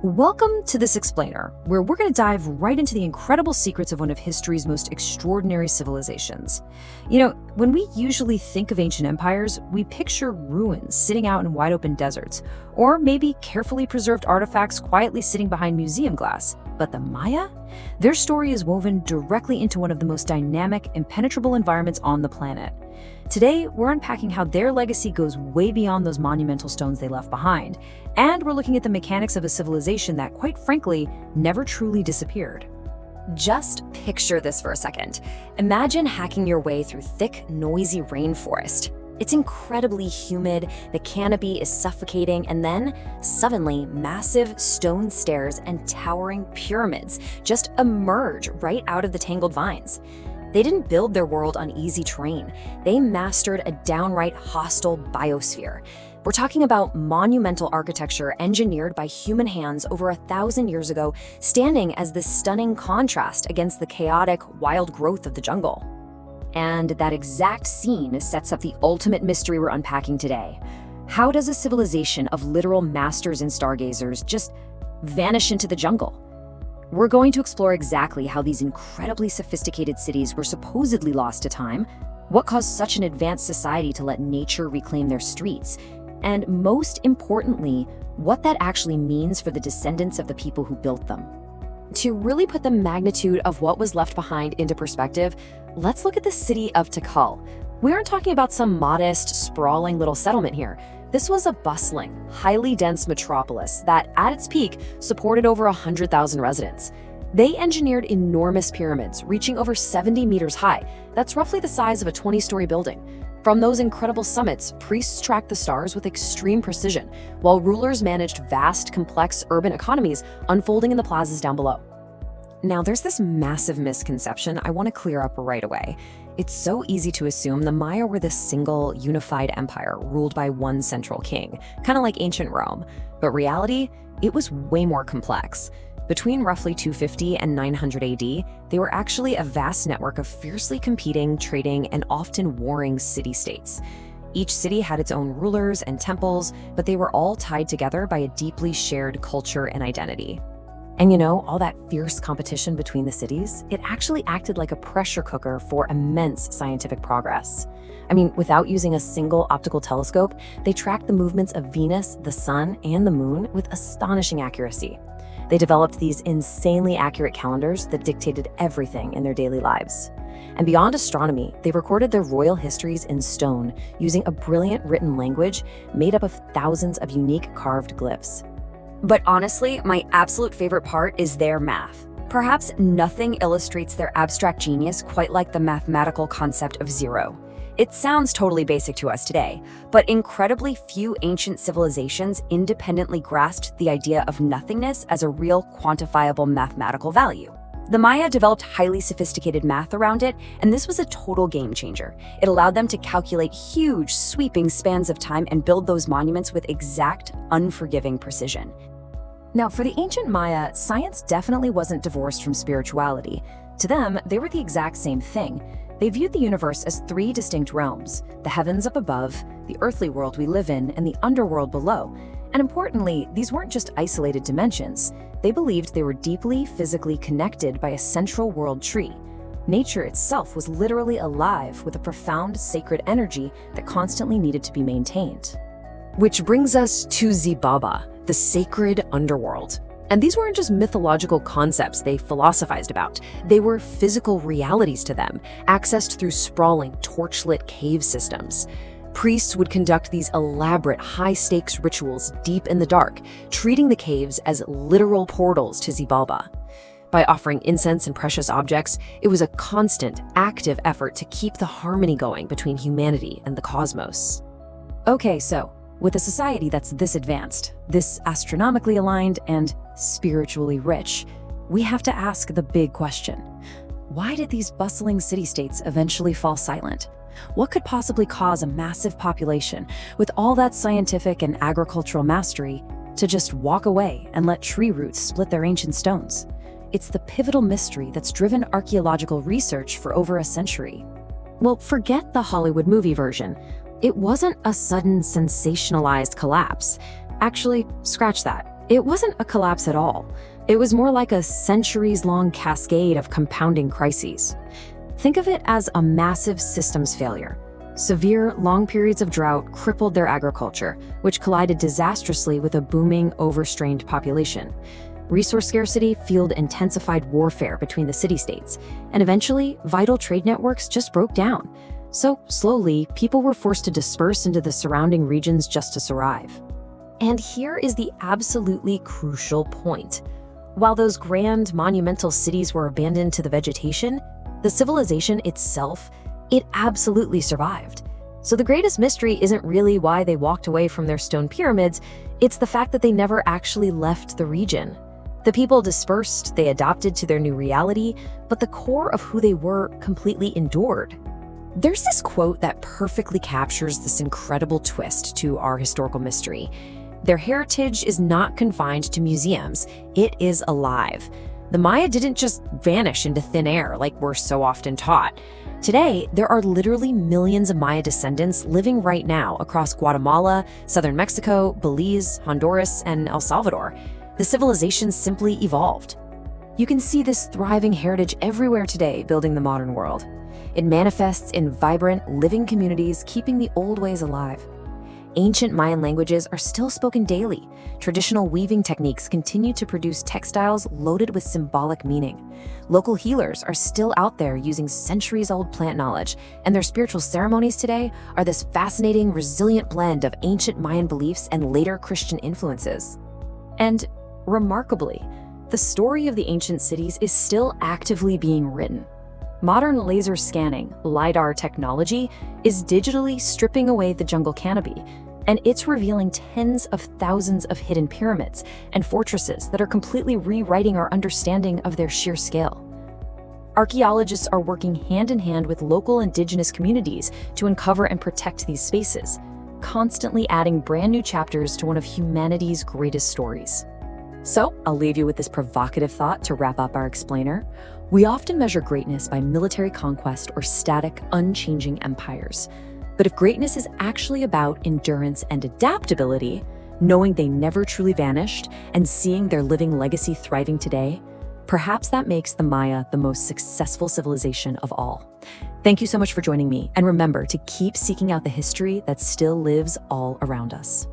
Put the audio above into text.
Welcome to this explainer, where we're going to dive right into the incredible secrets of one of history's most extraordinary civilizations. When we usually think of ancient empires, we picture ruins sitting out in wide open deserts, or maybe carefully preserved artifacts quietly sitting behind museum glass. But the Maya? Their story is woven directly into one of the most dynamic, impenetrable environments on the planet. Today, we're unpacking how their legacy goes way beyond those monumental stones they left behind, and we're looking at the mechanics of a civilization that, quite frankly, never truly disappeared. Just picture this for a second. Imagine hacking your way through thick, noisy rainforest. It's incredibly humid, the canopy is suffocating, and then, suddenly, massive stone stairs and towering pyramids just emerge right out of the tangled vines. They didn't build their world on easy terrain. They mastered a downright hostile biosphere. We're talking about monumental architecture engineered by human hands over 1,000 years ago, standing as this stunning contrast against the chaotic, wild growth of the jungle. And that exact scene sets up the ultimate mystery we're unpacking today. How does a civilization of literal masters and stargazers just vanish into the jungle? We're going to explore exactly how these incredibly sophisticated cities were supposedly lost to time, what caused such an advanced society to let nature reclaim their streets, and most importantly, what that actually means for the descendants of the people who built them. To really put the magnitude of what was left behind into perspective, let's look at the city of Tikal. We aren't talking about some modest, sprawling little settlement here. This was a bustling, highly dense metropolis that, at its peak, supported over 100,000 residents. They engineered enormous pyramids, reaching over 70 meters high. That's roughly the size of a 20-story building. From those incredible summits, priests tracked the stars with extreme precision, while rulers managed vast, complex urban economies unfolding in the plazas down below. Now, there's this massive misconception I want to clear up right away. It's so easy to assume the Maya were this single, unified empire ruled by one central king, kind of like ancient Rome. But reality, it was way more complex. Between roughly 250 and 900 AD, they were actually a vast network of fiercely competing, trading, and often warring city-states. Each city had its own rulers and temples, but they were all tied together by a deeply shared culture and identity. And all that fierce competition between the cities, it actually acted like a pressure cooker for immense scientific progress. Without using a single optical telescope, they tracked the movements of Venus, the sun, and the moon with astonishing accuracy. They developed these insanely accurate calendars that dictated everything in their daily lives. And beyond astronomy, they recorded their royal histories in stone using a brilliant written language made up of thousands of unique carved glyphs. But honestly, my absolute favorite part is their math. Perhaps nothing illustrates their abstract genius quite like the mathematical concept of zero. It sounds totally basic to us today, but incredibly few ancient civilizations independently grasped the idea of nothingness as a real quantifiable mathematical value. The Maya developed highly sophisticated math around it, and this was a total game changer. It allowed them to calculate huge, sweeping spans of time and build those monuments with exact, unforgiving precision. Now, for the ancient Maya, science definitely wasn't divorced from spirituality. To them, they were the exact same thing. They viewed the universe as three distinct realms: the heavens up above, the earthly world we live in, and the underworld below. And importantly, these weren't just isolated dimensions. They believed they were deeply physically connected by a central world tree. Nature itself was literally alive with a profound sacred energy that constantly needed to be maintained. Which brings us to Xibaba, the sacred underworld. And these weren't just mythological concepts they philosophized about. They were physical realities to them, accessed through sprawling, torchlit cave systems. Priests would conduct these elaborate, high-stakes rituals deep in the dark, treating the caves as literal portals to Xibaba. By offering incense and precious objects, it was a constant, active effort to keep the harmony going between humanity and the cosmos. Okay, so with a society that's this advanced, this astronomically aligned, and spiritually rich, we have to ask the big question. Why did these bustling city-states eventually fall silent? What could possibly cause a massive population with all that scientific and agricultural mastery to just walk away and let tree roots split their ancient stones? It's the pivotal mystery that's driven archaeological research for over a century. Well, forget the Hollywood movie version. It wasn't a sudden sensationalized collapse. Actually, scratch that. It wasn't a collapse at all. It was more like a centuries-long cascade of compounding crises. Think of it as a massive systems failure. Severe, long periods of drought crippled their agriculture, which collided disastrously with a booming, overstrained population. Resource scarcity fueled intensified warfare between the city-states, and eventually, vital trade networks just broke down. So, slowly, people were forced to disperse into the surrounding regions just to survive. And here is the absolutely crucial point. While those grand, monumental cities were abandoned to the vegetation, the civilization itself, it absolutely survived. So the greatest mystery isn't really why they walked away from their stone pyramids, it's the fact that they never actually left the region. The people dispersed, they adapted to their new reality, but the core of who they were completely endured. There's this quote that perfectly captures this incredible twist to our historical mystery. Their heritage is not confined to museums, it is alive. The Maya didn't just vanish into thin air like we're so often taught. Today, there are literally millions of Maya descendants living right now across Guatemala, southern Mexico, Belize, Honduras, and El Salvador. The civilization simply evolved. You can see this thriving heritage everywhere today building the modern world. It manifests in vibrant, living communities, keeping the old ways alive. Ancient Mayan languages are still spoken daily. Traditional weaving techniques continue to produce textiles loaded with symbolic meaning. Local healers are still out there using centuries-old plant knowledge, and their spiritual ceremonies today are this fascinating, resilient blend of ancient Mayan beliefs and later Christian influences. And remarkably, the story of the ancient cities is still actively being written. Modern laser scanning, LiDAR technology, is digitally stripping away the jungle canopy, and it's revealing tens of thousands of hidden pyramids and fortresses that are completely rewriting our understanding of their sheer scale. Archaeologists are working hand in hand with local indigenous communities to uncover and protect these spaces, constantly adding brand new chapters to one of humanity's greatest stories. So, I'll leave you with this provocative thought to wrap up our explainer. We often measure greatness by military conquest or static, unchanging empires. But if greatness is actually about endurance and adaptability, knowing they never truly vanished and seeing their living legacy thriving today, perhaps that makes the Maya the most successful civilization of all. Thank you so much for joining me, and remember to keep seeking out the history that still lives all around us.